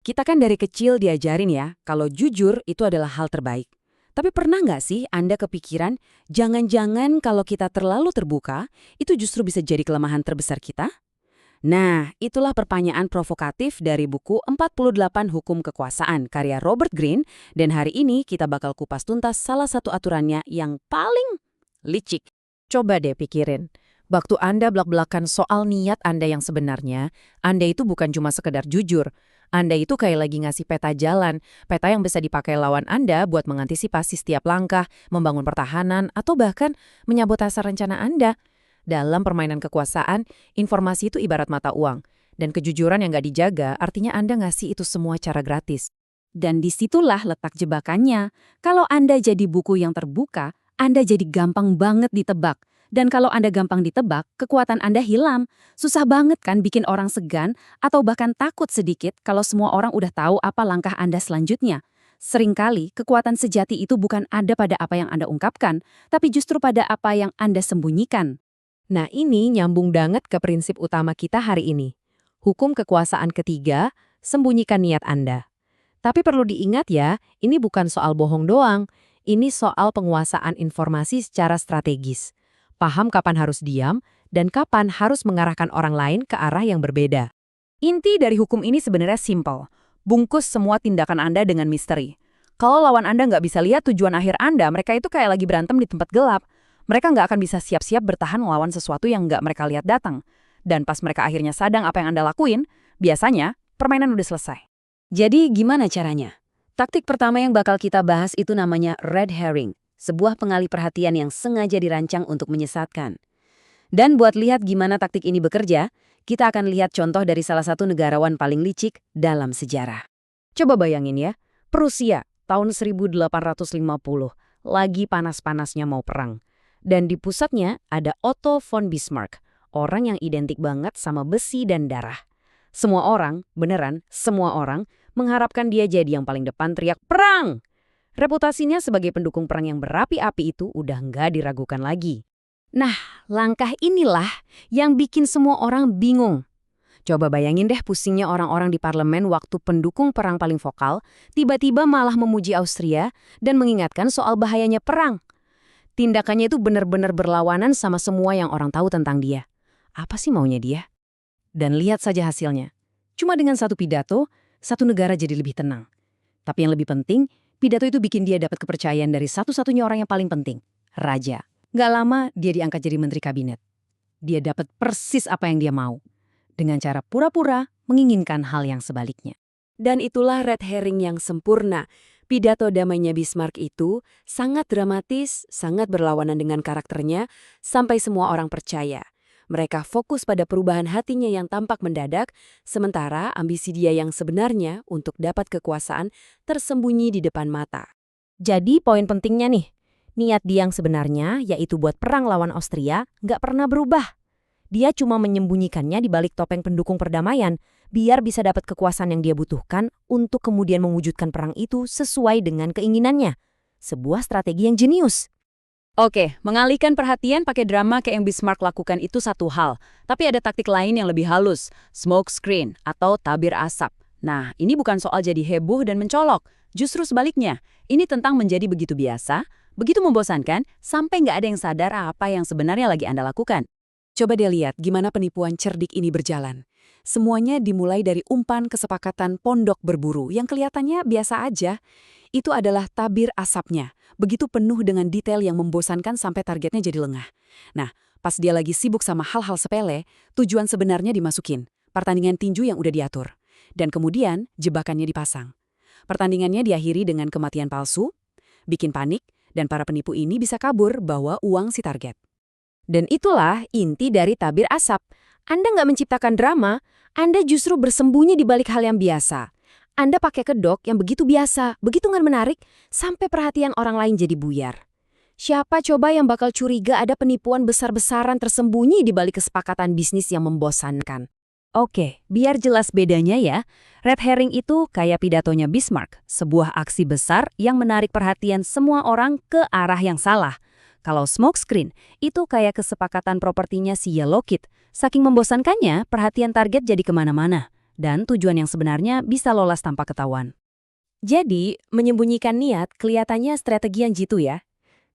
Kita kan dari kecil diajarin ya, kalau jujur itu adalah hal terbaik. Tapi pernah nggak sih Anda kepikiran, jangan-jangan kalau kita terlalu terbuka, itu justru bisa jadi kelemahan terbesar kita? Nah, itulah pertanyaan provokatif dari buku 48 Hukum Kekuasaan karya Robert Greene, dan hari ini kita bakal kupas tuntas salah satu aturannya yang paling licik. Coba deh pikirin. Waktu Anda belak-belakan soal niat Anda yang sebenarnya, Anda itu bukan cuma sekedar jujur. Anda itu kayak lagi ngasih peta jalan, peta yang bisa dipakai lawan Anda buat mengantisipasi setiap langkah, membangun pertahanan, atau bahkan menyabotase rencana Anda. Dalam permainan kekuasaan, informasi itu ibarat mata uang. Dan kejujuran yang nggak dijaga artinya Anda ngasih itu semua cara gratis. Dan disitulah letak jebakannya. Kalau Anda jadi buku yang terbuka, Anda jadi gampang banget ditebak. Dan kalau Anda gampang ditebak, kekuatan Anda hilang. Susah banget kan bikin orang segan atau bahkan takut sedikit kalau semua orang udah tahu apa langkah Anda selanjutnya. Seringkali, kekuatan sejati itu bukan ada pada apa yang Anda ungkapkan, tapi justru pada apa yang Anda sembunyikan. Nah, ini nyambung banget ke prinsip utama kita hari ini. Hukum kekuasaan ketiga, sembunyikan niat Anda. Tapi perlu diingat ya, ini bukan soal bohong doang. Ini soal penguasaan informasi secara strategis. Paham kapan harus diam, dan kapan harus mengarahkan orang lain ke arah yang berbeda. Inti dari hukum ini sebenarnya simpel. Bungkus semua tindakan Anda dengan misteri. Kalau lawan Anda nggak bisa lihat tujuan akhir Anda, mereka itu kayak lagi berantem di tempat gelap. Mereka nggak akan bisa siap-siap bertahan melawan sesuatu yang nggak mereka lihat datang. Dan pas mereka akhirnya sadang apa yang Anda lakuin, biasanya permainan udah selesai. Jadi gimana caranya? Taktik pertama yang bakal kita bahas itu namanya red herring. Sebuah pengalih perhatian yang sengaja dirancang untuk menyesatkan. Dan buat lihat gimana taktik ini bekerja, kita akan lihat contoh dari salah satu negarawan paling licik dalam sejarah. Coba bayangin ya, Prusia tahun 1850, lagi panas-panasnya mau perang. Dan di pusatnya ada Otto von Bismarck, orang yang identik banget sama besi dan darah. Semua orang, beneran semua orang, mengharapkan dia jadi yang paling depan teriak perang! Reputasinya sebagai pendukung perang yang berapi-api itu udah nggak diragukan lagi. Nah, langkah inilah yang bikin semua orang bingung. Coba bayangin deh pusingnya orang-orang di parlemen waktu pendukung perang paling vokal tiba-tiba malah memuji Austria dan mengingatkan soal bahayanya perang. Tindakannya itu benar-benar berlawanan sama semua yang orang tahu tentang dia. Apa sih maunya dia? Dan lihat saja hasilnya. Cuma dengan satu pidato, satu negara jadi lebih tenang. Tapi yang lebih penting, pidato itu bikin dia dapat kepercayaan dari satu-satunya orang yang paling penting, raja. Nggak lama, dia diangkat jadi menteri kabinet. Dia dapat persis apa yang dia mau, dengan cara pura-pura menginginkan hal yang sebaliknya. Dan itulah red herring yang sempurna. Pidato damainya Bismarck itu sangat dramatis, sangat berlawanan dengan karakternya, sampai semua orang percaya. Mereka fokus pada perubahan hatinya yang tampak mendadak, sementara ambisi dia yang sebenarnya untuk dapat kekuasaan tersembunyi di depan mata. Jadi poin pentingnya nih, niat dia yang sebenarnya, yaitu buat perang lawan Austria, nggak pernah berubah. Dia cuma menyembunyikannya di balik topeng pendukung perdamaian, biar bisa dapat kekuasaan yang dia butuhkan untuk kemudian mewujudkan perang itu sesuai dengan keinginannya. Sebuah strategi yang jenius. Oke, mengalihkan perhatian pakai drama kayak yang Bismarck lakukan itu satu hal. Tapi ada taktik lain yang lebih halus, smoke screen atau tabir asap. Nah, ini bukan soal jadi heboh dan mencolok. Justru sebaliknya, ini tentang menjadi begitu biasa, begitu membosankan, sampai nggak ada yang sadar apa yang sebenarnya lagi Anda lakukan. Coba deh lihat gimana penipuan cerdik ini berjalan. Semuanya dimulai dari umpan kesepakatan pondok berburu yang kelihatannya biasa aja. Itu adalah tabir asapnya. Begitu penuh dengan detail yang membosankan sampai targetnya jadi lengah. Nah, pas dia lagi sibuk sama hal-hal sepele, tujuan sebenarnya dimasukin. Pertandingan tinju yang udah diatur. Dan kemudian jebakannya dipasang. Pertandingannya diakhiri dengan kematian palsu, bikin panik, dan para penipu ini bisa kabur bawa uang si target. Dan itulah inti dari tabir asap. Anda nggak menciptakan drama, Anda justru bersembunyi di balik hal yang biasa. Anda pakai kedok yang begitu biasa, begitu nggak menarik, sampai perhatian orang lain jadi buyar. Siapa coba yang bakal curiga ada penipuan besar-besaran tersembunyi di balik kesepakatan bisnis yang membosankan? Oke, biar jelas bedanya ya. Red herring itu kayak pidatonya Bismarck, sebuah aksi besar yang menarik perhatian semua orang ke arah yang salah. Kalau smokescreen, itu kayak kesepakatan propertinya si Yellow Kid. Saking membosankannya, perhatian target jadi kemana-mana. dan tujuan yang sebenarnya bisa lolos tanpa ketahuan. Jadi, menyembunyikan niat kelihatannya strategi yang jitu ya.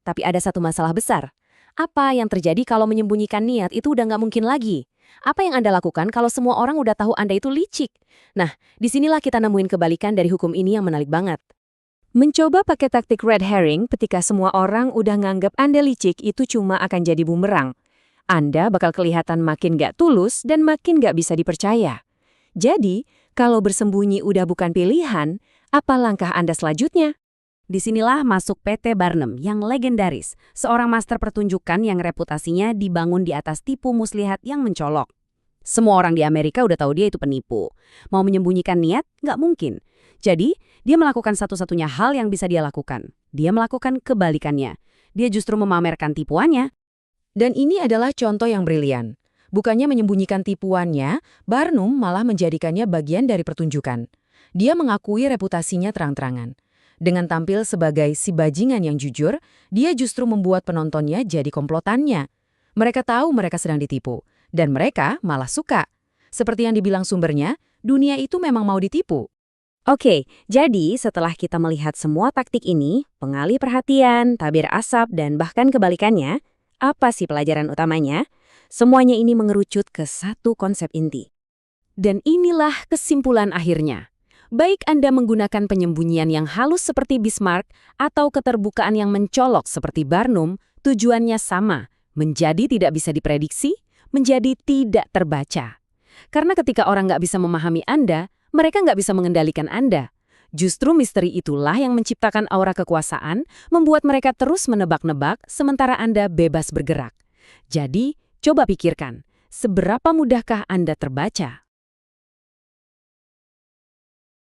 Tapi ada satu masalah besar. Apa yang terjadi kalau menyembunyikan niat itu udah nggak mungkin lagi? Apa yang Anda lakukan kalau semua orang udah tahu Anda itu licik? Nah, disinilah kita nemuin kebalikan dari hukum ini yang menarik banget. Mencoba pakai taktik red herring ketika semua orang udah nganggap Anda licik itu cuma akan jadi bumerang. Anda bakal kelihatan makin gak tulus dan makin gak bisa dipercaya. Jadi, kalau bersembunyi udah bukan pilihan, apa langkah Anda selanjutnya? Disinilah masuk PT Barnum yang legendaris, seorang master pertunjukan yang reputasinya dibangun di atas tipu muslihat yang mencolok. Semua orang di Amerika udah tahu dia itu penipu. Mau menyembunyikan niat? Nggak mungkin. Jadi, dia melakukan satu-satunya hal yang bisa dia lakukan. Dia melakukan kebalikannya. Dia justru memamerkan tipuannya. Dan ini adalah contoh yang brilian. Bukannya menyembunyikan tipuannya, Barnum malah menjadikannya bagian dari pertunjukan. Dia mengakui reputasinya terang-terangan. Dengan tampil sebagai si bajingan yang jujur, dia justru membuat penontonnya jadi komplotannya. Mereka tahu mereka sedang ditipu, dan mereka malah suka. Seperti yang dibilang sumbernya, dunia itu memang mau ditipu. Oke, jadi setelah kita melihat semua taktik ini, pengalih perhatian, tabir asap, dan bahkan kebalikannya, apa sih pelajaran utamanya? Semuanya ini mengerucut ke satu konsep inti. Dan inilah kesimpulan akhirnya. Baik Anda menggunakan penyembunyian yang halus seperti Bismarck atau keterbukaan yang mencolok seperti Barnum, tujuannya sama, menjadi tidak bisa diprediksi, menjadi tidak terbaca. Karena ketika orang nggak bisa memahami Anda, mereka nggak bisa mengendalikan Anda. Justru misteri itulah yang menciptakan aura kekuasaan, membuat mereka terus menebak-nebak sementara Anda bebas bergerak. Jadi, coba pikirkan, seberapa mudahkah Anda terbaca?